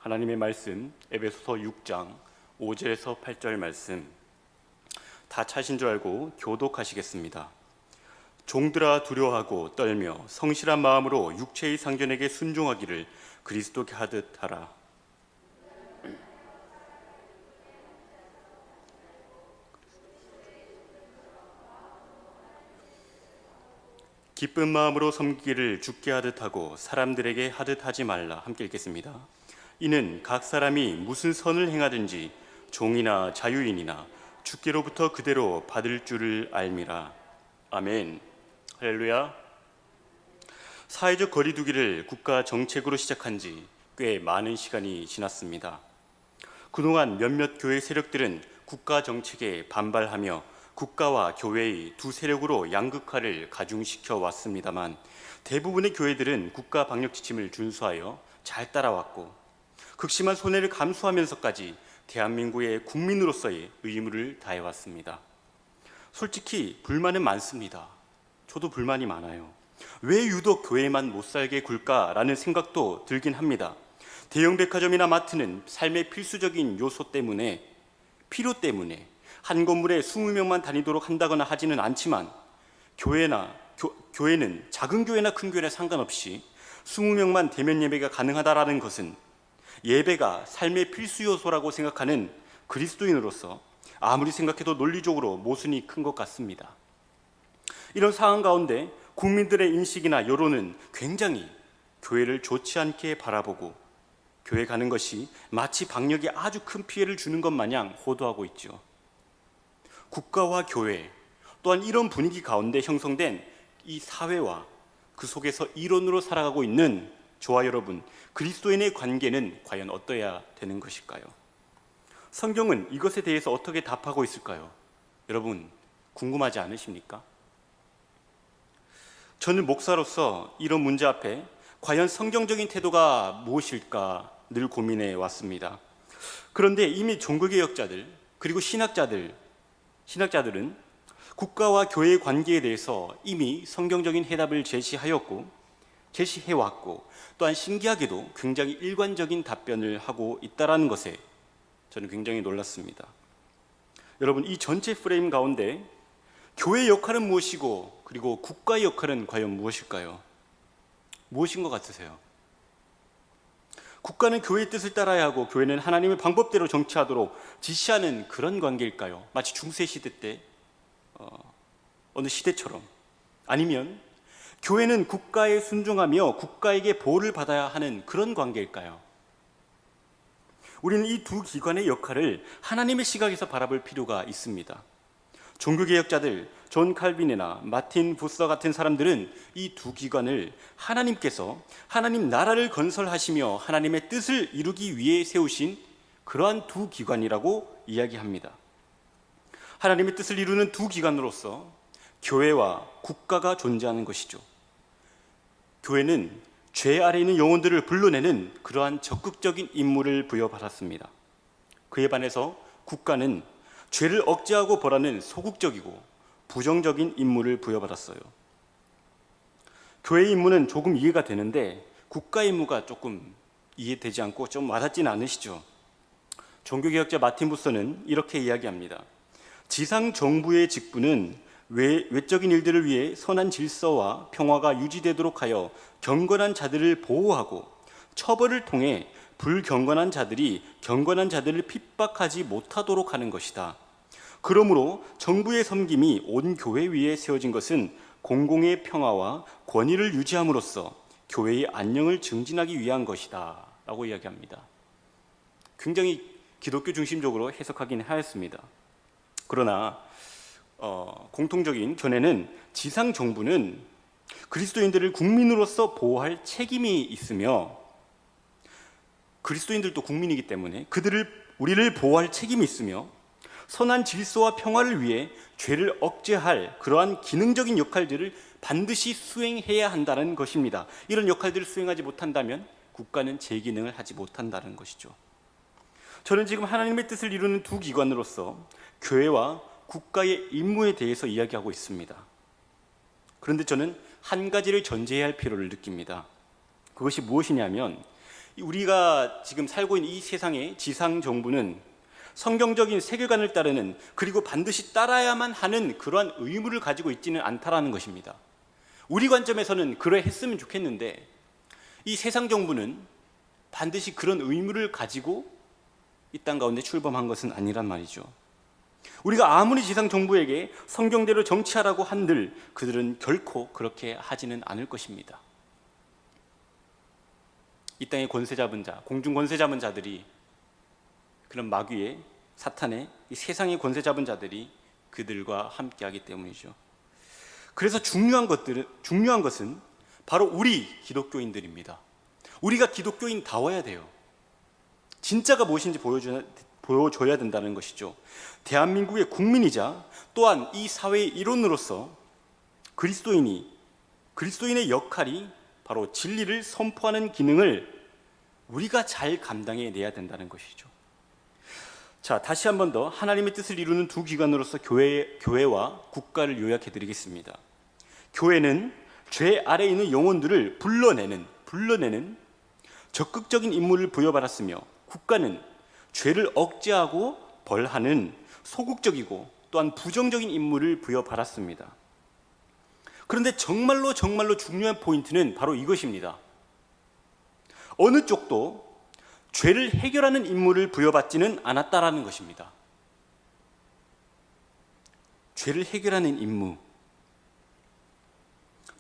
하나님의 말씀 에베소서 6장 5절에서 8절 말씀 다 차신 줄 알고 교독하시겠습니다. 종들아 두려워하고 떨며 성실한 마음으로 육체의 상견에게 순종하기를 그리스도께 하듯 하라. 기쁜 마음으로 섬기기를 주께 하듯 하고 사람들에게 하듯 하지 말라. 함께 읽겠습니다. 이는 각 사람이 무슨 선을 행하든지 종이나 자유인이나 주께로부터 그대로 받을 줄을 알미라. 아멘. 할렐루야. 사회적 거리두기를 국가 정책으로 시작한 지 꽤 많은 시간이 지났습니다. 그동안 몇몇 교회 세력들은 국가 정책에 반발하며 국가와 교회의 두 세력으로 양극화를 가중시켜 왔습니다만 대부분의 교회들은 국가 방역 지침을 준수하여 잘 따라왔고 극심한 손해를 감수하면서까지 대한민국의 국민으로서의 의무를 다해왔습니다. 솔직히 불만은 많습니다. 저도 불만이 많아요. 왜 유독 교회만 못살게 굴까라는 생각도 들긴 합니다. 대형 백화점이나 마트는 삶의 필수적인 요소 때문에, 필요 때문에 한 건물에 20명만 다니도록 한다거나 하지는 않지만 교회는 작은 교회나 큰 교회나 상관없이 20명만 대면 예배가 가능하다라는 것은 예배가 삶의 필수 요소라고 생각하는 그리스도인으로서 아무리 생각해도 논리적으로 모순이 큰 것 같습니다. 이런 상황 가운데 국민들의 인식이나 여론은 굉장히 교회를 좋지 않게 바라보고 교회 가는 것이 마치 방역에 아주 큰 피해를 주는 것 마냥 호도하고 있죠. 국가와 교회 또한 이런 분위기 가운데 형성된 이 사회와 그 속에서 이론으로 살아가고 있는 저와 여러분, 그리스도인의 관계는 과연 어떠해야 되는 것일까요? 성경은 이것에 대해서 어떻게 답하고 있을까요? 여러분, 궁금하지 않으십니까? 저는 목사로서 이런 문제 앞에 과연 성경적인 태도가 무엇일까 늘 고민해 왔습니다. 그런데 이미 종교개혁자들 그리고 신학자들은 국가와 교회의 관계에 대해서 이미 성경적인 해답을 제시해왔고 또한 신기하게도 굉장히 일관적인 답변을 하고 있다는 것에 저는 굉장히 놀랐습니다. 여러분, 이 전체 프레임 가운데 교회의 역할은 무엇이고 그리고 국가의 역할은 과연 무엇일까요? 무엇인 것 같으세요? 국가는 교회의 뜻을 따라야 하고 교회는 하나님의 방법대로 정치하도록 지시하는 그런 관계일까요? 마치 중세시대 때 어느 시대처럼. 아니면 교회는 국가에 순종하며 국가에게 보호를 받아야 하는 그런 관계일까요? 우리는 이 두 기관의 역할을 하나님의 시각에서 바라볼 필요가 있습니다. 종교개혁자들 존 칼빈이나 마틴 부서 같은 사람들은 이 두 기관을 하나님께서 하나님 나라를 건설하시며 하나님의 뜻을 이루기 위해 세우신 그러한 두 기관이라고 이야기합니다. 하나님의 뜻을 이루는 두 기관으로서 교회와 국가가 존재하는 것이죠. 교회는 죄 아래 있는 영혼들을 불러내는 그러한 적극적인 임무를 부여받았습니다. 그에 반해서 국가는 죄를 억제하고 벌하는 소극적이고 부정적인 임무를 부여받았어요. 교회의 임무는 조금 이해가 되는데 국가의 임무가 조금 이해되지 않고 좀 와닿지는 않으시죠? 종교개혁자 마틴 부서는 이렇게 이야기합니다. 지상 정부의 직분은 외적인 일들을 위해 선한 질서와 평화가 유지되도록 하여 경건한 자들을 보호하고 처벌을 통해 불경건한 자들이 경건한 자들을 핍박하지 못하도록 하는 것이다. 그러므로 정부의 섬김이 온 교회 위에 세워진 것은 공공의 평화와 권위를 유지함으로써 교회의 안녕을 증진하기 위한 것이다 라고 이야기합니다. 굉장히 기독교 중심적으로 해석하긴 하였습니다. 그러나 공통적인 견해는 지상 정부는 그리스도인들을 국민으로서 보호할 책임이 있으며 그리스도인들도 국민이기 때문에 우리를 보호할 책임이 있으며 선한 질서와 평화를 위해 죄를 억제할 그러한 기능적인 역할들을 반드시 수행해야 한다는 것입니다. 이런 역할들을 수행하지 못한다면 국가는 제 기능을 하지 못한다는 것이죠. 저는 지금 하나님의 뜻을 이루는 두 기관으로서 교회와 국가의 임무에 대해서 이야기하고 있습니다. 그런데 저는 한 가지를 전제해야 할 필요를 느낍니다. 그것이 무엇이냐면 우리가 지금 살고 있는 이 세상의 지상 정부는 성경적인 세계관을 따르는, 그리고 반드시 따라야만 하는 그러한 의무를 가지고 있지는 않다라는 것입니다. 우리 관점에서는 그러했으면 좋겠는데 이 세상 정부는 반드시 그런 의무를 가지고 이 땅 가운데 출범한 것은 아니란 말이죠. 우리가 아무리 지상 정부에게 성경대로 정치하라고 한들 그들은 결코 그렇게 하지는 않을 것입니다. 이 땅의 권세 잡은 자, 공중 권세 잡은 자들이, 그런 마귀의, 사탄의, 이 세상의 권세 잡은 자들이 그들과 함께하기 때문이죠. 그래서 중요한 것은 바로 우리 기독교인들입니다. 우리가 기독교인다워야 돼요. 진짜가 무엇인지 보여줘야 된다는 것이죠. 대한민국의 국민이자 또한 이 사회의 일원으로서 그리스도인의 역할이 바로 진리를 선포하는 기능을 우리가 잘 감당해내야 된다는 것이죠. 자, 다시 한 번 더 하나님의 뜻을 이루는 두 기관으로서 교회와 국가를 요약해 드리겠습니다. 교회는 죄 아래에 있는 영혼들을 불러내는 적극적인 임무를 부여받았으며, 국가는 죄를 억제하고 벌하는 소극적이고 또한 부정적인 임무를 부여받았습니다. 그런데 정말로 중요한 포인트는 바로 이것입니다. 어느 쪽도 죄를 해결하는 임무를 부여받지는 않았다라는 것입니다. 죄를 해결하는 임무,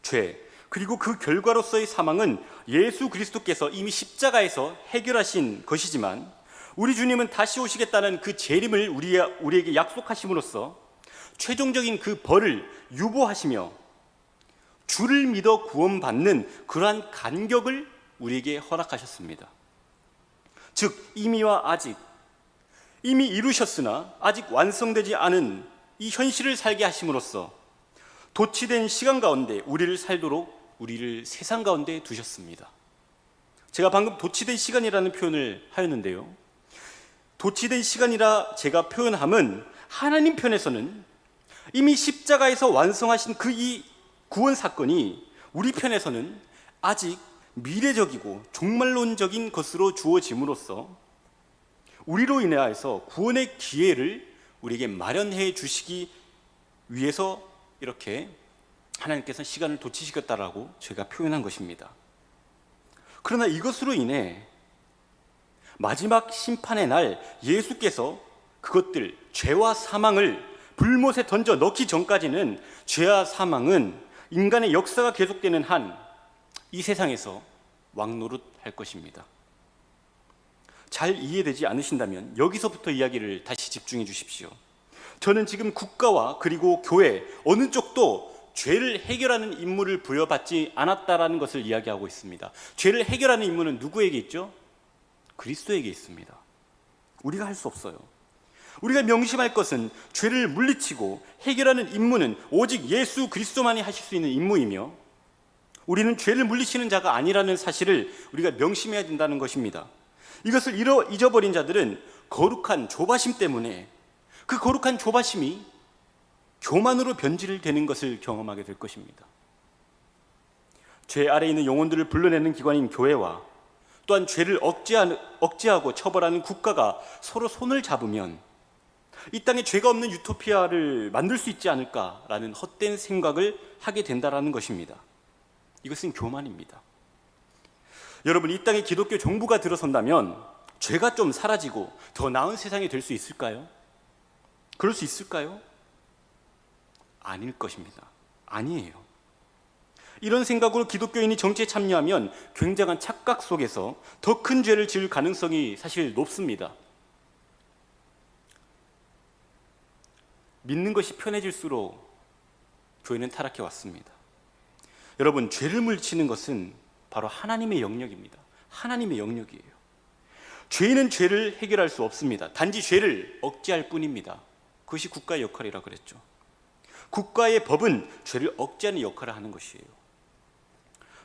죄, 그리고 그 결과로서의 사망은 예수 그리스도께서 이미 십자가에서 해결하신 것이지만, 우리 주님은 다시 오시겠다는 그 재림을 우리에게 약속하심으로써 최종적인 그 벌을 유보하시며 주를 믿어 구원받는 그러한 간격을 우리에게 허락하셨습니다. 즉, 이미 이루셨으나 아직 완성되지 않은 이 현실을 살게 하심으로써 도취된 시간 가운데 우리를 세상 가운데 두셨습니다. 제가 방금 도취된 시간이라는 표현을 하였는데요, 도취된 시간이라 제가 표현함은 하나님 편에서는 이미 십자가에서 완성하신 그 이 구원 사건이 우리 편에서는 아직 미래적이고 종말론적인 것으로 주어짐으로써 우리로 인하여서 구원의 기회를 우리에게 마련해 주시기 위해서 이렇게 하나님께서 시간을 도치시켰다라고 제가 표현한 것입니다. 그러나 이것으로 인해 마지막 심판의 날 예수께서 그것들, 죄와 사망을 불못에 던져 넣기 전까지는 죄와 사망은 인간의 역사가 계속되는 한 이 세상에서 왕노릇할 것입니다. 잘 이해되지 않으신다면 여기서부터 이야기를 다시 집중해 주십시오. 저는 지금 국가와 그리고 교회 어느 쪽도 죄를 해결하는 임무를 부여받지 않았다라는 것을 이야기하고 있습니다. 죄를 해결하는 임무는 누구에게 있죠? 그리스도에게 있습니다. 우리가 할 수 없어요. 우리가 명심할 것은 죄를 물리치고 해결하는 임무는 오직 예수 그리스도만이 하실 수 있는 임무이며, 우리는 죄를 물리치는 자가 아니라는 사실을 우리가 명심해야 된다는 것입니다. 이것을 잊어버린 자들은 거룩한 조바심 때문에 그 거룩한 조바심이 교만으로 변질되는 것을 경험하게 될 것입니다. 죄 아래에 있는 영혼들을 불러내는 기관인 교회와 또한 죄를 억제하고 처벌하는 국가가 서로 손을 잡으면 이 땅에 죄가 없는 유토피아를 만들 수 있지 않을까라는 헛된 생각을 하게 된다는 것입니다. 이것은 교만입니다. 여러분, 이 땅에 기독교 정부가 들어선다면 죄가 좀 사라지고 더 나은 세상이 될 수 있을까요? 그럴 수 있을까요? 아닐 것입니다. 아니에요. 이런 생각으로 기독교인이 정치에 참여하면 굉장한 착각 속에서 더 큰 죄를 지을 가능성이 사실 높습니다. 믿는 것이 편해질수록 교회는 타락해 왔습니다. 여러분, 죄를 물리치는 것은 바로 하나님의 영역입니다. 하나님의 영역이에요. 죄인은 죄를 해결할 수 없습니다. 단지 죄를 억제할 뿐입니다. 그것이 국가의 역할이라 그랬죠. 국가의 법은 죄를 억제하는 역할을 하는 것이에요.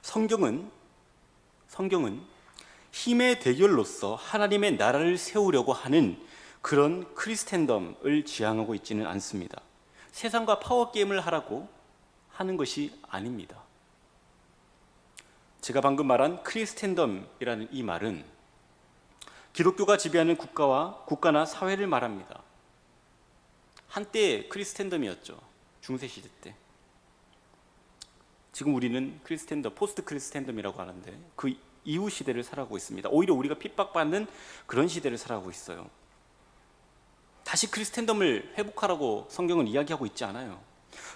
성경은 힘의 대결로서 하나님의 나라를 세우려고 하는 그런 크리스텐덤을 지향하고 있지는 않습니다. 세상과 파워게임을 하라고 하는 것이 아닙니다. 제가 방금 말한 크리스텐덤이라는 이 말은 기독교가 지배하는 국가나 사회를 말합니다. 한때 크리스텐덤이었죠. 중세시대 때. 지금 우리는 크리스텐덤, 포스트 크리스텐덤이라고 하는데 그 이후 시대를 살아가고 있습니다. 오히려 우리가 핍박받는 그런 시대를 살아가고 있어요. 다시 크리스텐덤을 회복하라고 성경은 이야기하고 있지 않아요.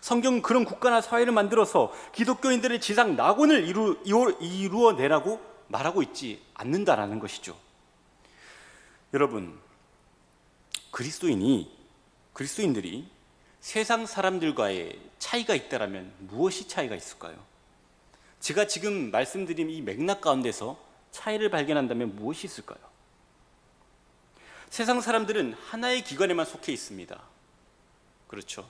성경은 그런 국가나 사회를 만들어서 기독교인들의 지상 낙원을 이루어내라고 말하고 있지 않는다라는 것이죠. 여러분, 그리스도인들이 세상 사람들과의 차이가 있다라면 무엇이 차이가 있을까요? 제가 지금 말씀드린 이 맥락 가운데서 차이를 발견한다면 무엇이 있을까요? 세상 사람들은 하나의 기관에만 속해 있습니다. 그렇죠.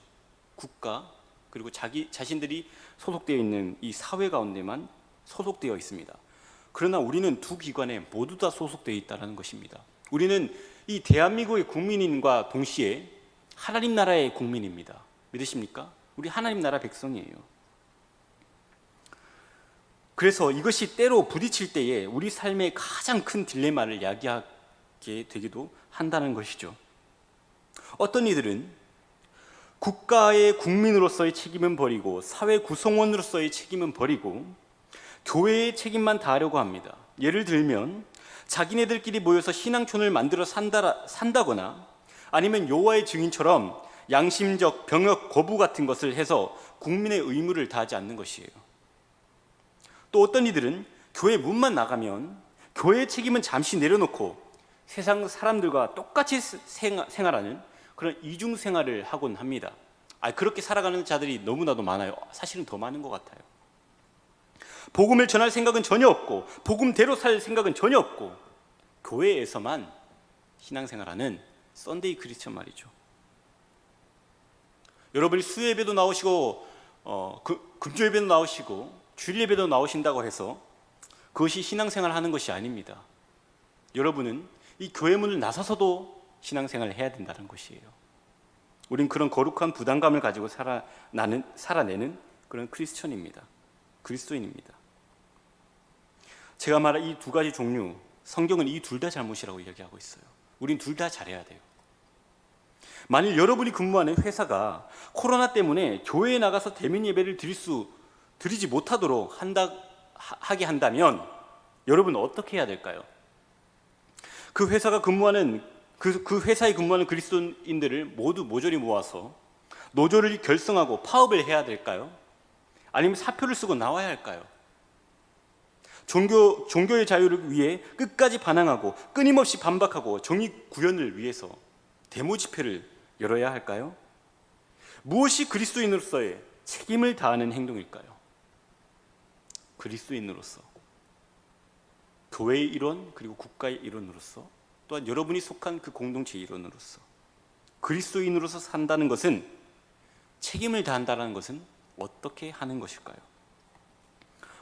국가, 그리고 자신들이 소속되어 있는 이 사회 가운데만 소속되어 있습니다. 그러나 우리는 두 기관에 모두 다 소속되어 있다는 것입니다. 우리는 이 대한민국의 국민인과 동시에 하나님 나라의 국민입니다. 믿으십니까? 우리 하나님 나라 백성이에요. 그래서 이것이 때로 부딪힐 때에 우리 삶의 가장 큰 딜레마를 야기하게 되기도 한다는 것이죠. 어떤 이들은 국가의 국민으로서의 책임은 버리고 사회 구성원으로서의 책임은 버리고 교회의 책임만 다하려고 합니다. 예를 들면 자기네들끼리 모여서 신앙촌을 만들어 산다거나 아니면 여호와의 증인처럼 양심적 병역 거부 같은 것을 해서 국민의 의무를 다하지 않는 것이에요. 또 어떤 이들은 교회 문만 나가면 교회의 책임은 잠시 내려놓고 세상 사람들과 똑같이 생활하는 그런 이중 생활을 하곤 합니다. 그렇게 살아가는 자들이 너무나도 많아요. 사실은 더 많은 것 같아요. 복음을 전할 생각은 전혀 없고 복음대로 살 생각은 전혀 없고 교회에서만 신앙생활하는 썬데이 크리스천 말이죠. 여러분이 수요예배도 나오시고 금주예배도 나오시고 주일예배도 나오신다고 해서 그것이 신앙생활을 하는 것이 아닙니다. 여러분은 이 교회 문을 나서서도 신앙생활을 해야 된다는 것이에요. 우린 그런 거룩한 부담감을 가지고 살아내는 그런 크리스천입니다. 그리스도인입니다. 제가 말한 이 두 가지 종류, 성경은 이 둘 다 잘못이라고 이야기하고 있어요. 우린 둘 다 잘해야 돼요. 만일 여러분이 근무하는 회사가 코로나 때문에 교회에 나가서 대면 예배를 드리지 못하도록 하게 한다면 여러분은 어떻게 해야 될까요? 그 회사에 근무하는 그리스도인들을 모두 모조리 모아서 노조를 결성하고 파업을 해야 될까요? 아니면 사표를 쓰고 나와야 할까요? 종교의 자유를 위해 끝까지 반항하고 끊임없이 반박하고 정의 구현을 위해서 데모 집회를 열어야 할까요? 무엇이 그리스도인으로서의 책임을 다하는 행동일까요? 그리스도인으로서, 교회의 일원 그리고 국가의 일원으로서, 또한 여러분이 속한 그 공동체의 일원으로서 그리스도인으로서 산다는 것은, 책임을 다한다는 것은 어떻게 하는 것일까요?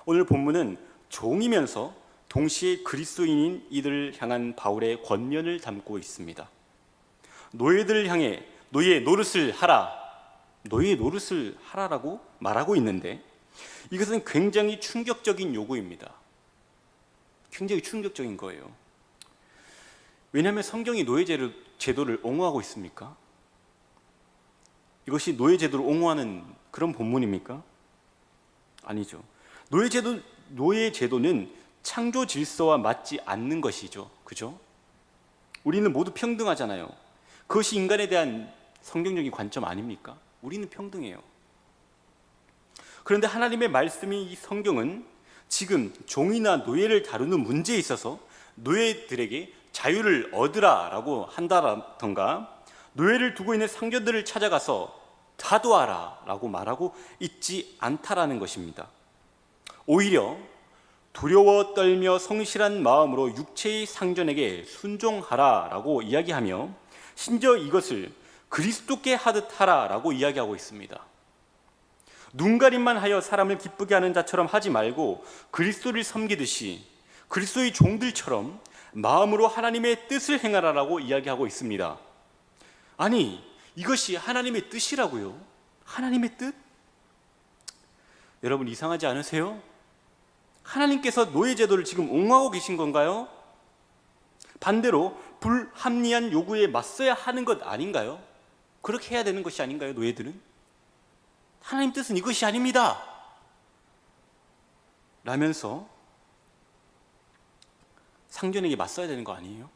오늘 본문은 종이면서 동시에 그리스도인인 이들을 향한 바울의 권면을 담고 있습니다. 노예들을 향해 노예 노릇을 하라라고 말하고 있는데 이것은 굉장히 충격적인 요구입니다. 굉장히 충격적인 거예요. 왜냐하면 성경이 노예 제도를 옹호하고 있습니까? 이것이 노예 제도를 옹호하는 그런 본문입니까? 아니죠. 노예 제도는 창조 질서와 맞지 않는 것이죠. 그죠? 우리는 모두 평등하잖아요. 그것이 인간에 대한 성경적인 관점 아닙니까? 우리는 평등해요. 그런데 하나님의 말씀인 이 성경은 지금 종이나 노예를 다루는 문제에 있어서 노예들에게 자유를 얻으라라고 한다던가 노예를 두고 있는 상견들을 찾아가서 다도하라라고 말하고 있지 않다라는 것입니다. 오히려 두려워 떨며 성실한 마음으로 육체의 상전에게 순종하라라고 이야기하며 심지어 이것을 그리스도께 하듯 하라라고 이야기하고 있습니다. 눈가림만 하여 사람을 기쁘게 하는 자처럼 하지 말고 그리스도를 섬기듯이 그리스도의 종들처럼 마음으로 하나님의 뜻을 행하라라고 이야기하고 있습니다. 아니, 이것이 하나님의 뜻이라고요? 하나님의 뜻? 여러분 이상하지 않으세요? 하나님께서 노예제도를 지금 옹호하고 계신 건가요? 반대로 불합리한 요구에 맞서야 하는 것 아닌가요? 그렇게 해야 되는 것이 아닌가요, 노예들은? 하나님 뜻은 이것이 아닙니다 라면서 상전에게 맞서야 되는 거 아니에요?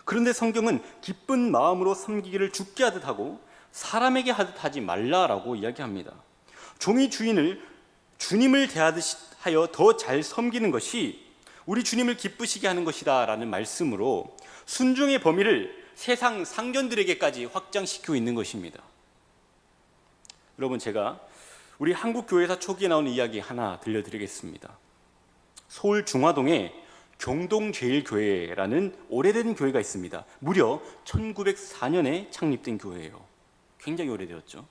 그런데 성경은 기쁜 마음으로 섬기기를 주께 하듯 하고 사람에게 하듯 하지 말라라고 이야기합니다. 종이 주님을 대하듯 하여 더 잘 섬기는 것이 우리 주님을 기쁘시게 하는 것이다 라는 말씀으로 순종의 범위를 세상 상전들에게까지 확장시키고 있는 것입니다. 여러분, 제가 우리 한국 교회사 초기에 나오는 이야기 하나 들려드리겠습니다. 서울 중화동에 경동제일교회라는 오래된 교회가 있습니다. 무려 1904년에 창립된 교회예요. 굉장히 오래되었죠.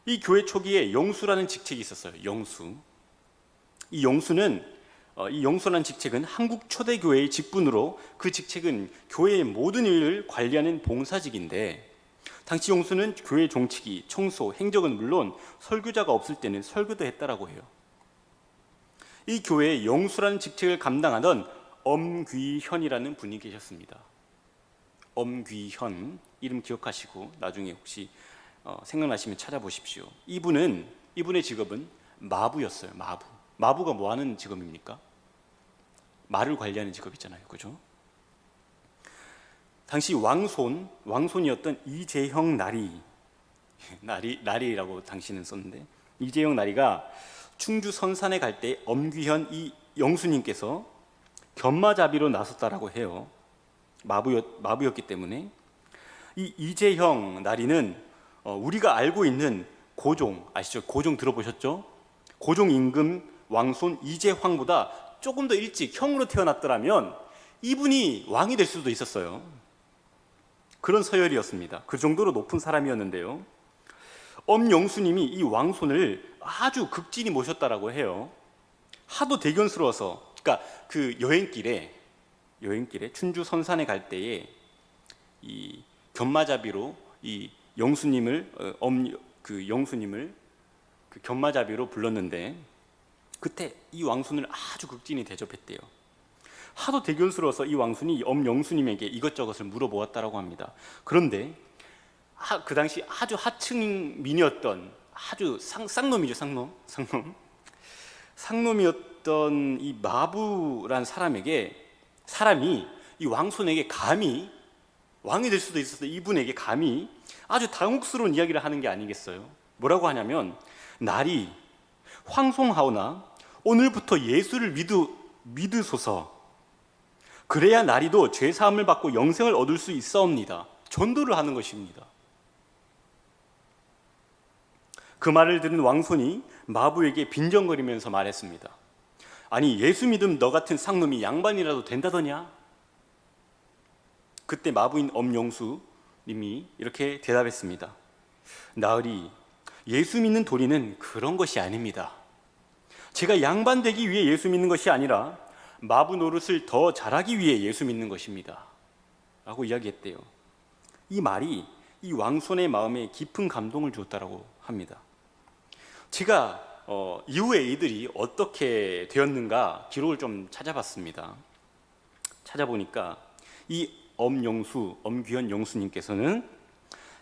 이 교회 초기에 영수라는 직책이 있었어요. 영수. 이 영수라는 직책은 한국 초대교회의 직분으로, 그 직책은 교회의 모든 일을 관리하는 봉사직인데, 당시 영수는 교회 종치기, 청소, 행정은 물론 설교자가 없을 때는 설교도 했다라고 해요. 이 교회에 영수라는 직책을 감당하던 엄귀현이라는 분이 계셨습니다. 엄귀현, 이름 기억하시고 나중에 혹시 생각나시면 찾아보십시오. 이분의 직업은 마부였어요. 마부가 뭐 하는 직업입니까? 말을 관리하는 직업이잖아요. 그죠? 당시 왕손이었던 이재형 나리라고 당시는 썼는데, 이재형 나리가 충주 선산에 갈 때 엄귀현 이 영수님께서 견마자비로 나섰다라고 해요. 마부였기 때문에. 이 이재형 나리는 우리가 알고 있는 고종 아시죠? 고종 들어보셨죠? 고종 임금 왕손 이재황보다 조금 더 일찍 형으로 태어났더라면 이분이 왕이 될 수도 있었어요. 그런 서열이었습니다. 그 정도로 높은 사람이었는데요. 엄영수님이 이 왕손을 아주 극진히 모셨다라고 해요. 하도 대견스러워서, 그러니까 그 여행길에 춘주 선산에 갈 때에 이 견마자비로 이 영수님을 그 견마자비로 불렀는데, 그때 이 왕손을 아주 극진히 대접했대요. 하도 대견스러워서 이 왕손이 엄영수님에게 이것저것을 물어보았다라고 합니다. 그런데 그 당시 아주 하층민이었던 아주 쌍놈이죠. 쌍놈이었던 이 마부란 사람이 이 왕손에게 감히, 왕이 될 수도 있었던 이분에게 감히 아주 당혹스러운 이야기를 하는 게 아니겠어요? 뭐라고 하냐면, 날이 황송하오나 오늘부터 예수를 믿으소서. 그래야 나리도 죄사함을 받고 영생을 얻을 수 있사옵니다. 전도를 하는 것입니다. 그 말을 들은 왕손이 마부에게 빈정거리면서 말했습니다. 아니, 예수 믿음 너 같은 쌍놈이 양반이라도 된다더냐? 그때 마부인 엄영수님이 이렇게 대답했습니다. 나으리, 예수 믿는 도리는 그런 것이 아닙니다. 제가 양반 되기 위해 예수 믿는 것이 아니라 마부 노릇을 더 잘하기 위해 예수 믿는 것입니다 라고 이야기했대요. 이 말이 이 왕손의 마음에 깊은 감동을 주었다라고 합니다. 제가 이후에 이들이 어떻게 되었는가 기록을 좀 찾아봤습니다. 찾아보니까 이 엄귀현 영수님께서는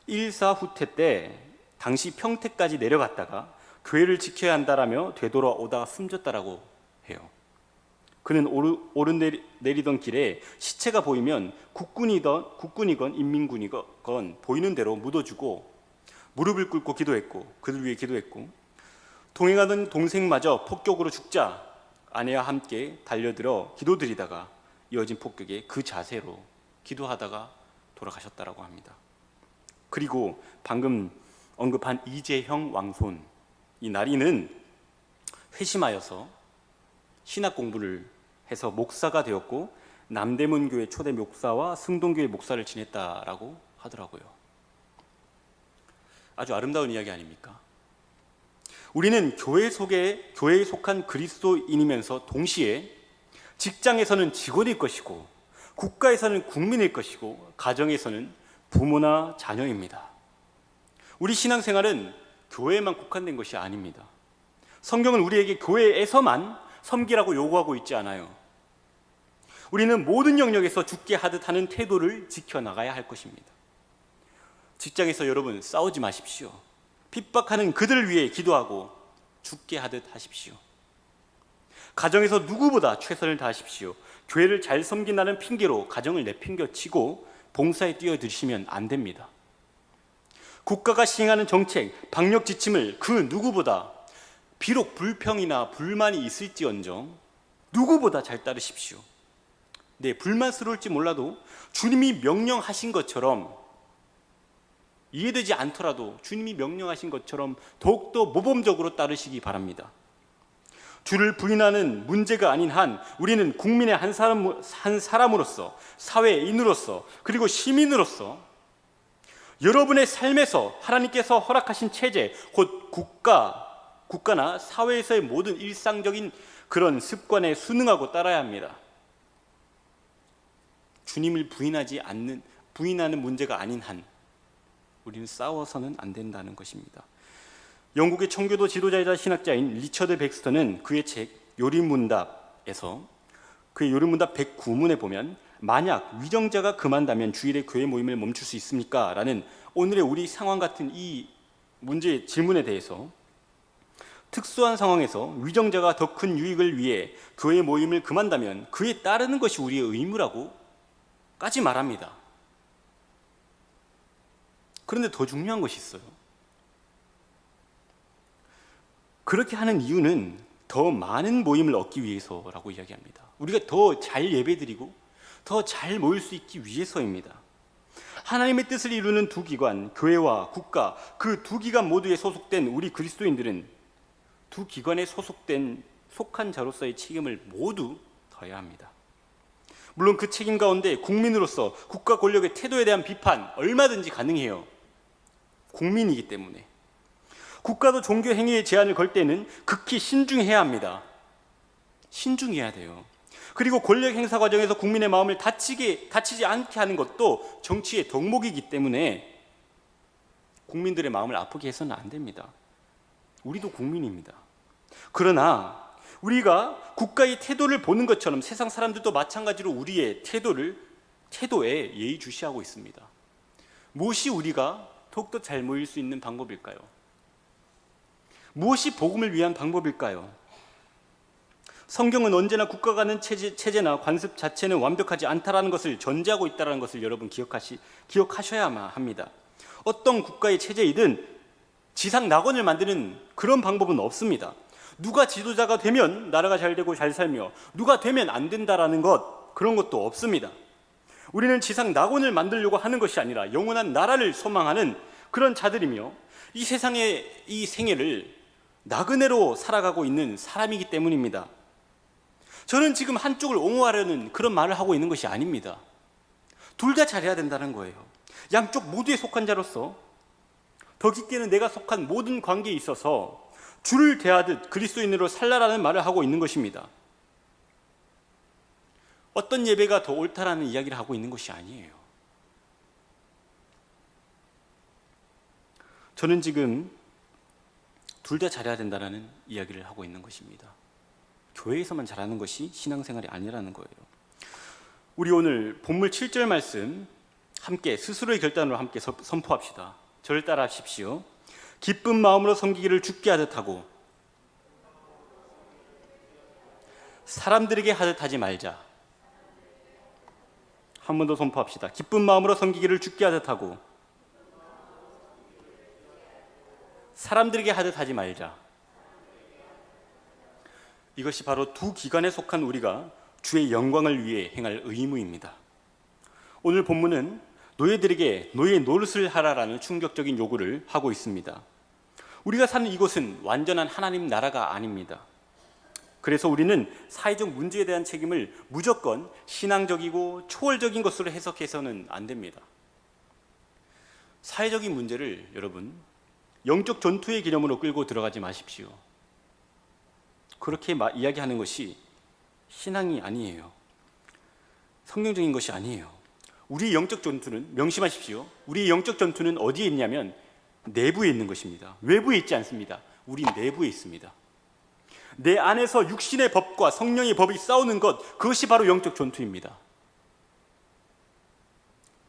일사후퇴 때 당시 평택까지 내려갔다가 교회를 지켜야 한다라며 되돌아오다가 숨졌다라고 해요. 그는 오르내리던 길에 시체가 보이면 국군이건 인민군이건 보이는 대로 묻어주고 무릎을 꿇고 기도했고, 그들 위해 기도했고, 동행하던 동생마저 폭격으로 죽자 아내와 함께 달려들어 기도드리다가 이어진 폭격에 그 자세로 기도하다가 돌아가셨다라고 합니다. 그리고 방금 언급한 이재형 왕손, 이 나리는 회심하여서 신학 공부를 해서 목사가 되었고, 남대문교회 초대 목사와 승동교회 목사를 지냈다라고 하더라고요. 아주 아름다운 이야기 아닙니까? 우리는 교회에 속한 그리스도인이면서 동시에 직장에서는 직원일 것이고, 국가에서는 국민일 것이고, 가정에서는 부모나 자녀입니다. 우리 신앙생활은 교회에만 국한된 것이 아닙니다. 성경은 우리에게 교회에서만 섬기라고 요구하고 있지 않아요. 우리는 모든 영역에서 죽게 하듯 하는 태도를 지켜나가야 할 것입니다. 직장에서 여러분 싸우지 마십시오. 핍박하는 그들을 위해 기도하고 죽게 하듯 하십시오. 가정에서 누구보다 최선을 다하십시오. 교회를 잘 섬긴다는 핑계로 가정을 내팽겨치고 봉사에 뛰어드시면 안 됩니다. 국가가 시행하는 정책, 방역 지침을 그 누구보다 비록 불평이나 불만이 있을지언정 누구보다 잘 따르십시오. 네, 불만스러울지 몰라도 주님이 명령하신 것처럼, 이해되지 않더라도 주님이 명령하신 것처럼 더욱더 모범적으로 따르시기 바랍니다. 주를 부인하는 문제가 아닌 한 우리는 국민의 한 사람으로서, 사회인으로서, 그리고 시민으로서 여러분의 삶에서 하나님께서 허락하신 체제, 곧 국가나 사회에서의 모든 일상적인 그런 습관에 순응하고 따라야 합니다. 주님을 부인하는 문제가 아닌 한 우리는 싸워서는 안 된다는 것입니다. 영국의 청교도 지도자이자 신학자인 리처드 백스터는 그의 책 요리문답에서 그의 요리문답 109문에 보면 만약 위정자가 금한다면 주일에 교회 모임을 멈출 수 있습니까? 라는 오늘의 우리 상황 같은 이 문제의 질문에 대해서 특수한 상황에서 위정자가 더 큰 유익을 위해 교회 모임을 금한다면 그에 따르는 것이 우리의 의무라고까지 말합니다. 그런데 더 중요한 것이 있어요. 그렇게 하는 이유는 더 많은 모임을 얻기 위해서라고 이야기합니다. 우리가 더 잘 예배드리고 더 잘 모일 수 있기 위해서입니다. 하나님의 뜻을 이루는 두 기관, 교회와 국가, 그 두 기관 모두에 소속된 우리 그리스도인들은 두 기관에 속한 자로서의 책임을 모두 져야 합니다. 물론 그 책임 가운데 국민으로서 국가 권력의 태도에 대한 비판 얼마든지 가능해요. 국민이기 때문에. 국가도 종교 행위의 제한을 걸 때는 극히 신중해야 합니다. 신중해야 돼요. 그리고 권력 행사 과정에서 국민의 마음을 다치지 않게 하는 것도 정치의 덕목이기 때문에 국민들의 마음을 아프게 해서는 안 됩니다. 우리도 국민입니다. 그러나 우리가 국가의 태도를 보는 것처럼 세상 사람들도 마찬가지로 우리의 태도에 예의주시하고 있습니다. 무엇이 우리가 더욱더 잘 모일 수 있는 방법일까요? 무엇이 복음을 위한 방법일까요? 성경은 언제나 국가 간의 체제나 관습 자체는 완벽하지 않다라는 것을 전제하고 있다는 것을 여러분 기억하셔야만 합니다. 어떤 국가의 체제이든 지상 낙원을 만드는 그런 방법은 없습니다. 누가 지도자가 되면 나라가 잘 되고 잘 살며 누가 되면 안 된다라는 그런 것도 없습니다. 우리는 지상 낙원을 만들려고 하는 것이 아니라 영원한 나라를 소망하는 그런 자들이며 이 세상의 이 생애를 나그네로 살아가고 있는 사람이기 때문입니다. 저는 지금 한쪽을 옹호하려는 그런 말을 하고 있는 것이 아닙니다. 둘 다 잘해야 된다는 거예요. 양쪽 모두에 속한 자로서 더 깊게는 내가 속한 모든 관계에 있어서 주를 대하듯 그리스도인으로 살라라는 말을 하고 있는 것입니다. 어떤 예배가 더 옳다라는 이야기를 하고 있는 것이 아니에요. 저는 지금 둘 다 잘해야 된다는 이야기를 하고 있는 것입니다. 교회에서만 잘하는 것이 신앙생활이 아니라는 거예요. 우리 오늘 본문 7절 말씀 함께 스스로의 결단으로 함께 선포합시다. 저를 따라 하십시오. 기쁜 마음으로 섬기기를 주께 하듯 하고 사람들에게 하듯 하지 말자. 한 번 더 선포합시다. 기쁜 마음으로 섬기기를 주께 하듯 하고 사람들에게 하듯 하지 말자. 이것이 바로 두 기관에 속한 우리가 주의 영광을 위해 행할 의무입니다. 오늘 본문은 노예들에게 노예 노릇을 하라라는 충격적인 요구를 하고 있습니다. 우리가 사는 이곳은 완전한 하나님 나라가 아닙니다. 그래서 우리는 사회적 문제에 대한 책임을 무조건 신앙적이고 초월적인 것으로 해석해서는 안 됩니다. 사회적인 문제를 여러분 영적 전투의 개념으로 끌고 들어가지 마십시오. 그렇게 이야기하는 것이 신앙이 아니에요. 성경적인 것이 아니에요. 우리의 영적 전투는, 명심하십시오. 우리의 영적 전투는 어디에 있냐면 내부에 있는 것입니다. 외부에 있지 않습니다. 우리 내부에 있습니다. 내 안에서 육신의 법과 성령의 법이 싸우는 것, 그것이 바로 영적 전투입니다.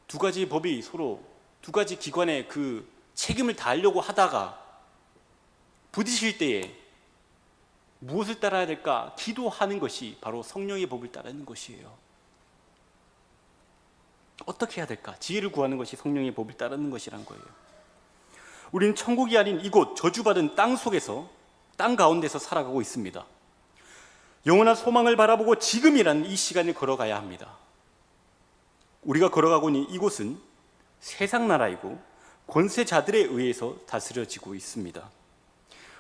두 가지 법이 서로 두 가지 기관의 그 책임을 다하려고 하다가 부딪힐 때에 무엇을 따라야 될까 기도하는 것이 바로 성령의 법을 따르는 것이에요. 어떻게 해야 될까? 지혜를 구하는 것이 성령의 법을 따르는 것이란 거예요. 우리는 천국이 아닌 이곳 저주받은 땅 속에서, 땅 가운데서 살아가고 있습니다. 영원한 소망을 바라보고 지금이라는 이 시간을 걸어가야 합니다. 우리가 걸어가고 있는 이곳은 세상 나라이고 권세자들에 의해서 다스려지고 있습니다.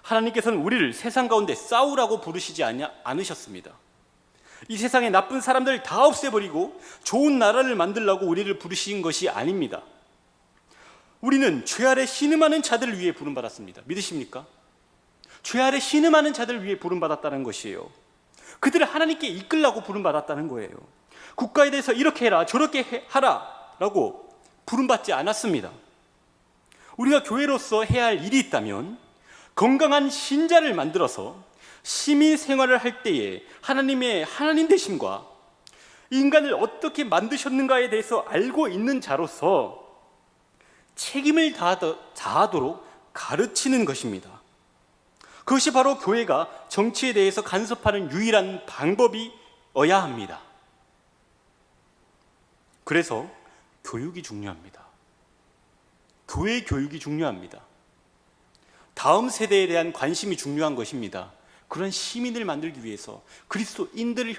하나님께서는 우리를 세상 가운데 싸우라고 부르시지 않으셨습니다. 이 세상의 나쁜 사람들 다 없애버리고 좋은 나라를 만들라고 우리를 부르신 것이 아닙니다. 우리는 죄 아래 신음하는 자들을 위해 부름받았습니다. 믿으십니까? 죄 아래 신음하는 자들을 위해 부름받았다는 것이에요. 그들을 하나님께 이끌라고 부름받았다는 거예요. 국가에 대해서 이렇게 해라 저렇게 하라 라고 부름받지 않았습니다. 우리가 교회로서 해야 할 일이 있다면 건강한 신자를 만들어서 시민 생활을 할 때에 하나님의 하나님 되심과 인간을 어떻게 만드셨는가에 대해서 알고 있는 자로서 책임을 다하도록 가르치는 것입니다. 그것이 바로 교회가 정치에 대해서 간섭하는 유일한 방법이어야 합니다. 그래서 교육이 중요합니다. 교회 교육이 중요합니다. 다음 세대에 대한 관심이 중요한 것입니다. 그런 시민을 만들기 위해서, 그리스도인들을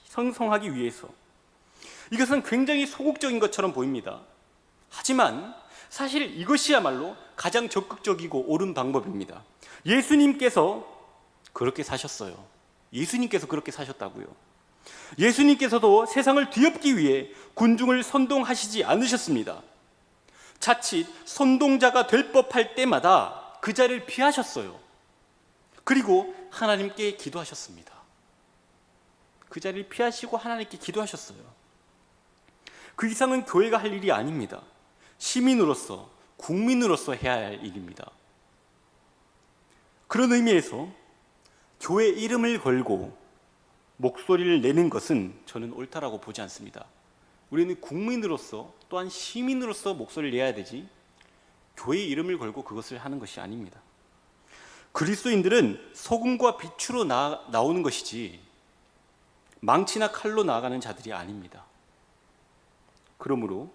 형성하기 위해서. 이것은 굉장히 소극적인 것처럼 보입니다. 하지만 사실 이것이야말로 가장 적극적이고 옳은 방법입니다. 예수님께서 그렇게 사셨어요. 예수님께서 그렇게 사셨다고요. 예수님께서도 세상을 뒤엎기 위해 군중을 선동하시지 않으셨습니다. 자칫 선동자가 될 법할 때마다 그 자리를 피하셨어요. 그리고 하나님께 기도하셨습니다. 그 자리를 피하시고 하나님께 기도하셨어요. 그 이상은 교회가 할 일이 아닙니다. 시민으로서, 국민으로서 해야 할 일입니다. 그런 의미에서 교회 이름을 걸고 목소리를 내는 것은 저는 옳다라고 보지 않습니다. 우리는 국민으로서 또한 시민으로서 목소리를 내야 되지 교회의 이름을 걸고 그것을 하는 것이 아닙니다. 그리스도인들은 소금과 빛으로 나오는 것이지 망치나 칼로 나아가는 자들이 아닙니다. 그러므로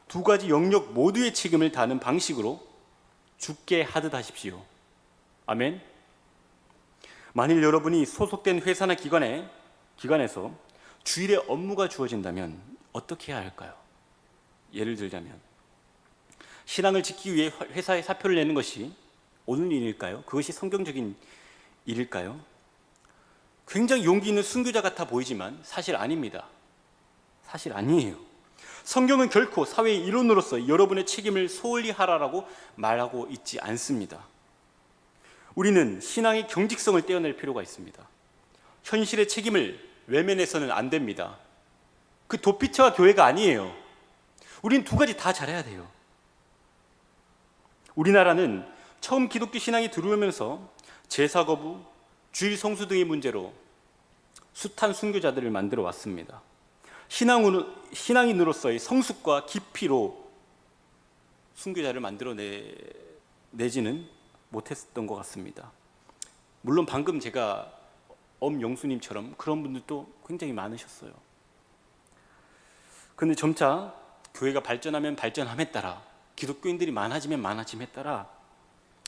두 가지 영역 모두의 책임을 다하는 방식으로 죽게 하듯 하십시오. 아멘. 만일 여러분이 소속된 회사나 기관에서 주일에 업무가 주어진다면 어떻게 해야 할까요? 예를 들자면 신앙을 지키기 위해 회사에 사표를 내는 것이 옳은 일일까요? 그것이 성경적인 일일까요? 굉장히 용기 있는 순교자 같아 보이지만 사실 아닙니다. 사실 아니에요. 성경은 결코 사회의 일원으로서 여러분의 책임을 소홀히 하라라고 말하고 있지 않습니다. 우리는 신앙의 경직성을 떼어낼 필요가 있습니다. 현실의 책임을 외면해서는 안 됩니다. 그 도피처와 교회가 아니에요. 우리는 두 가지 다 잘해야 돼요. 우리나라는 처음 기독교 신앙이 들어오면서 제사 거부, 주일 성수 등의 문제로 숱한 순교자들을 만들어 왔습니다. 신앙인으로서의 성숙과 깊이로 순교자를 만들어 내지는 못했던 것 같습니다. 물론 방금 제가 엄영수님처럼 그런 분들도 굉장히 많으셨어요. 그런데 점차 교회가 발전하면 발전함에 따라, 기독교인들이 많아지면 많아짐에 따라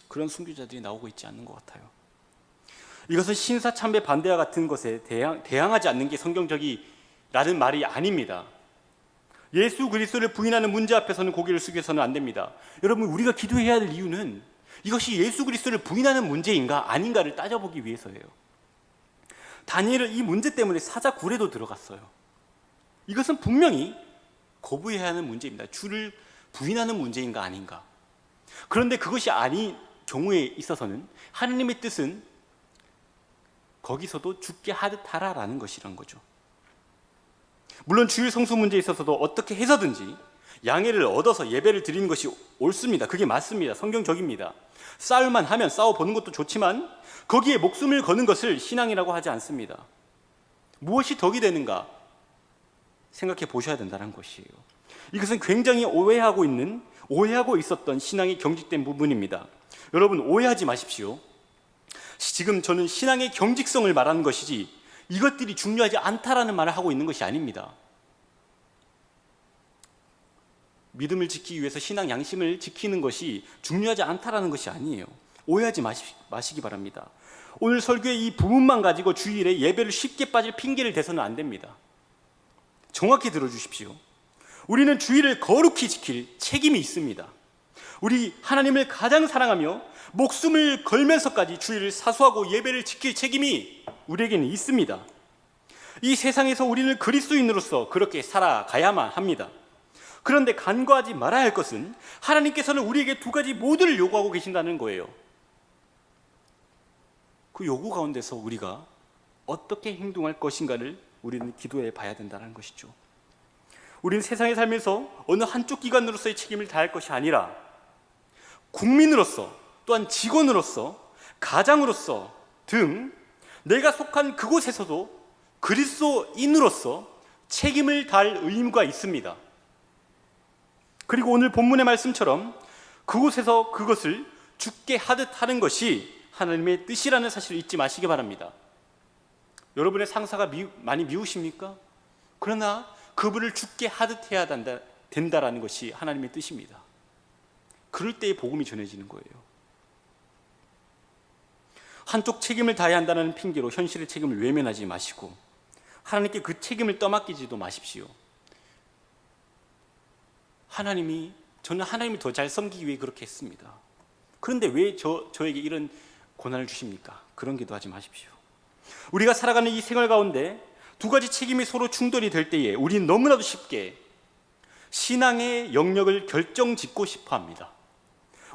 그런 순교자들이 나오고 있지 않는 것 같아요. 이것은 신사참배 반대와 같은 것에 대항하지 않는 게 성경적이라는 말이 아닙니다. 예수 그리스도를 부인하는 문제 앞에서는 고개를 숙여서는 안 됩니다. 여러분, 우리가 기도해야 할 이유는 이것이 예수 그리스도를 부인하는 문제인가 아닌가를 따져보기 위해서예요. 다니엘은 이 문제 때문에 사자굴에도 들어갔어요. 이것은 분명히 거부해야 하는 문제입니다. 주를 부인하는 문제인가 아닌가. 그런데 그것이 아닌 경우에 있어서는 하나님의 뜻은 거기서도 죽게 하듯 하라라는 것이란 거죠. 물론 주일 성수 문제에 있어서도 어떻게 해서든지 양해를 얻어서 예배를 드리는 것이 옳습니다. 그게 맞습니다. 성경적입니다. 싸울만 하면 싸워보는 것도 좋지만 거기에 목숨을 거는 것을 신앙이라고 하지 않습니다. 무엇이 덕이 되는가 생각해 보셔야 된다는 것이에요. 이것은 굉장히 오해하고 있었던 신앙이 경직된 부분입니다. 여러분, 오해하지 마십시오. 지금 저는 신앙의 경직성을 말하는 것이지 이것들이 중요하지 않다라는 말을 하고 있는 것이 아닙니다. 믿음을 지키기 위해서 신앙 양심을 지키는 것이 중요하지 않다라는 것이 아니에요. 오해하지 마시기 바랍니다. 오늘 설교의 이 부분만 가지고 주일에 예배를 쉽게 빠질 핑계를 대서는 안 됩니다. 정확히 들어주십시오. 우리는 주일을 거룩히 지킬 책임이 있습니다. 우리 하나님을 가장 사랑하며 목숨을 걸면서까지 주일을 사수하고 예배를 지킬 책임이 우리에게는 있습니다. 이 세상에서 우리는 그리스도인으로서 그렇게 살아가야만 합니다. 그런데 간과하지 말아야 할 것은 하나님께서는 우리에게 두 가지 모두를 요구하고 계신다는 거예요. 그 요구 가운데서 우리가 어떻게 행동할 것인가를 우리는 기도해 봐야 된다는 것이죠. 우리는 세상에 살면서 어느 한쪽 기관으로서의 책임을 다할 것이 아니라 국민으로서, 또한 직원으로서, 가장으로서 등 내가 속한 그곳에서도 그리스도인으로서 책임을 다할 의무가 있습니다. 그리고 오늘 본문의 말씀처럼 그곳에서 그것을 죽게 하듯 하는 것이 하나님의 뜻이라는 사실을 잊지 마시기 바랍니다. 여러분의 상사가 많이 미우십니까? 그러나 그분을 죽게 하듯 해야 된다라는 것이 하나님의 뜻입니다. 그럴 때의 복음이 전해지는 거예요. 한쪽 책임을 다해야 한다는 핑계로 현실의 책임을 외면하지 마시고 하나님께 그 책임을 떠맡기지도 마십시오. 저는 하나님이 더 잘 섬기기 위해 그렇게 했습니다. 그런데 왜 저에게 이런 고난을 주십니까? 그런 기도하지 마십시오. 우리가 살아가는 이 생활 가운데 두 가지 책임이 서로 충돌이 될 때에 우리는 너무나도 쉽게 신앙의 영역을 결정짓고 싶어 합니다.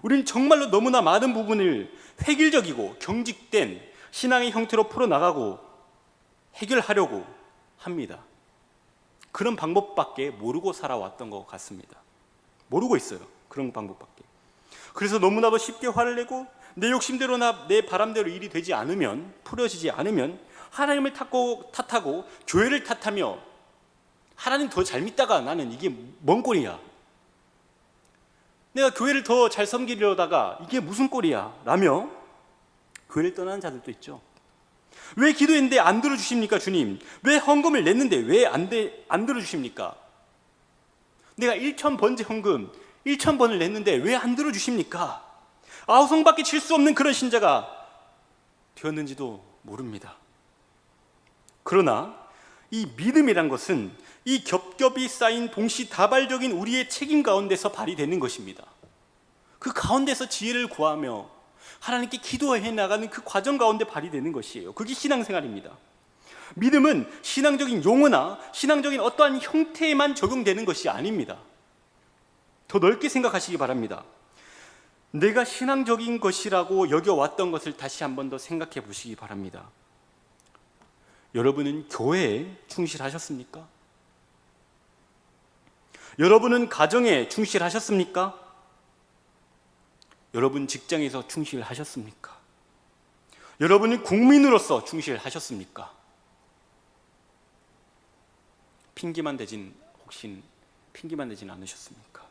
우리는 정말로 너무나 많은 부분을 획일적이고 경직된 신앙의 형태로 풀어나가고 해결하려고 합니다. 그런 방법밖에 모르고 살아왔던 것 같습니다. 모르고 있어요. 그런 방법밖에. 그래서 너무나도 쉽게 화를 내고 내 욕심대로나 내 바람대로 일이 되지 않으면, 풀어지지 않으면 하나님을 탓하고 교회를 탓하며 하나님 더 잘 믿다가 나는 이게 뭔 꼴이야, 내가 교회를 더 잘 섬기려다가 이게 무슨 꼴이야 라며 교회를 떠나는 자들도 있죠. 왜 기도했는데 안 들어주십니까 주님? 왜 헌금을 냈는데 왜 안 들어주십니까? 내가 1,000번째 헌금 1,000번을 냈는데 왜 안 들어주십니까? 아우성밖에 칠 수 없는 그런 신자가 되었는지도 모릅니다. 그러나 이 믿음이란 것은 이 겹겹이 쌓인 동시다발적인 우리의 책임 가운데서 발휘되는 것입니다. 그 가운데서 지혜를 구하며 하나님께 기도해 나가는 그 과정 가운데 발휘되는 것이에요. 그게 신앙생활입니다. 믿음은 신앙적인 용어나 신앙적인 어떠한 형태에만 적용되는 것이 아닙니다. 더 넓게 생각하시기 바랍니다. 내가 신앙적인 것이라고 여겨왔던 것을 다시 한 번 더 생각해 보시기 바랍니다. 여러분은 교회에 충실하셨습니까? 여러분은 가정에 충실하셨습니까? 여러분 직장에서 충실하셨습니까? 여러분은 국민으로서 충실하셨습니까? 핑계만 대진 않으셨습니까?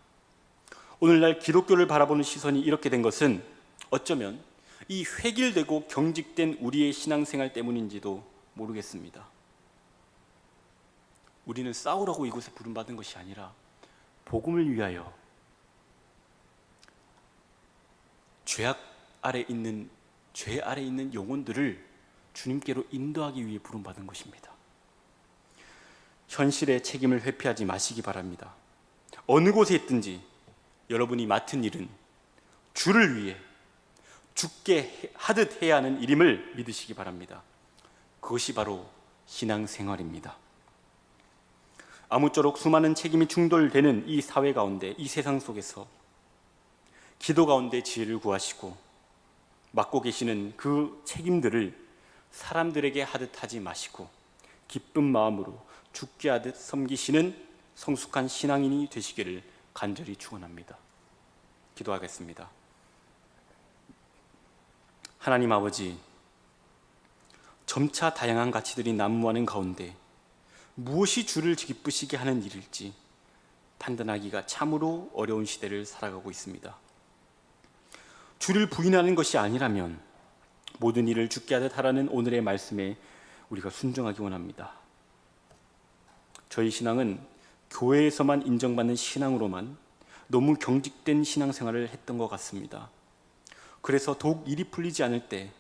오늘날 기독교를 바라보는 시선이 이렇게 된 것은 어쩌면 이 획일되고 경직된 우리의 신앙생활 때문인지도 모르겠습니다. 우리는 싸우라고 이곳에 부름받은 것이 아니라 복음을 위하여 죄 아래 있는 영혼들을 주님께로 인도하기 위해 부름받은 것입니다. 현실의 책임을 회피하지 마시기 바랍니다. 어느 곳에 있든지 여러분이 맡은 일은 주를 위해 죽게 하듯 해야 하는 일임을 믿으시기 바랍니다. 그것이 바로 신앙생활입니다. 아무쪼록 수많은 책임이 충돌되는 이 사회 가운데, 이 세상 속에서 기도 가운데 지혜를 구하시고 맡고 계시는 그 책임들을 사람들에게 하듯 하지 마시고 기쁜 마음으로 죽게 하듯 섬기시는 성숙한 신앙인이 되시기를 간절히 축원합니다. 기도하겠습니다. 하나님 아버지, 점차 다양한 가치들이 난무하는 가운데 무엇이 주를 기쁘시게 하는 일일지 판단하기가 참으로 어려운 시대를 살아가고 있습니다. 주를 부인하는 것이 아니라면 모든 일을 주께 하듯 하라는 오늘의 말씀에 우리가 순종하기 원합니다. 저희 신앙은 교회에서만 인정받는 신앙으로만 너무 경직된 신앙생활을 했던 것 같습니다. 그래서 더욱 일이 풀리지 않을 때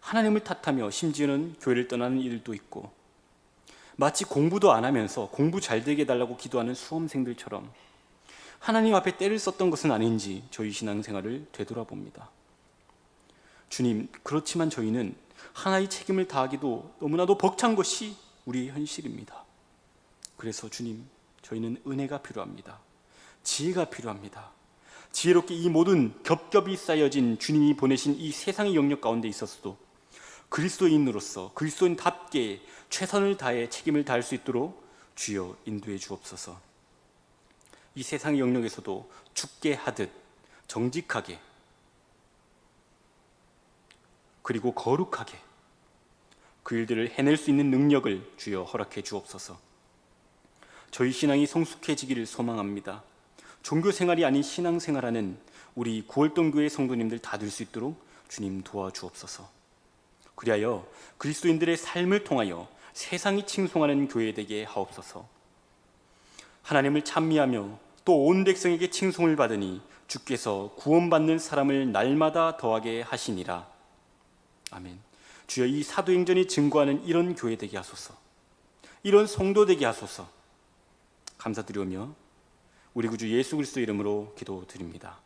하나님을 탓하며 심지어는 교회를 떠나는 이들도 있고, 마치 공부도 안 하면서 공부 잘 되게 해달라고 기도하는 수험생들처럼 하나님 앞에 때를 썼던 것은 아닌지 저희 신앙생활을 되돌아봅니다. 주님, 그렇지만 저희는 하나의 책임을 다하기도 너무나도 벅찬 것이 우리의 현실입니다. 그래서 주님, 저희는 은혜가 필요합니다. 지혜가 필요합니다. 지혜롭게 이 모든 겹겹이 쌓여진 주님이 보내신 이 세상의 영역 가운데 있어서도 그리스도인으로서 그리스도인답게 최선을 다해 책임을 다할 수 있도록 주여 인도해 주옵소서. 이 세상의 영역에서도 죽게 하듯 정직하게 그리고 거룩하게 그 일들을 해낼 수 있는 능력을 주여 허락해 주옵소서. 저희 신앙이 성숙해지기를 소망합니다. 종교 생활이 아닌 신앙 생활하는 우리 구월동교회 성도님들 다 될 수 있도록 주님 도와주옵소서. 그리하여 그리스도인들의 삶을 통하여 세상이 칭송하는 교회 되게 하옵소서. 하나님을 찬미하며 또 온 백성에게 칭송을 받으니 주께서 구원받는 사람을 날마다 더하게 하시니라. 아멘. 주여, 이 사도행전이 증거하는 이런 교회 되게 하소서. 이런 성도 되게 하소서. 감사드리오며 우리 구주 예수 그리스도 이름으로 기도드립니다.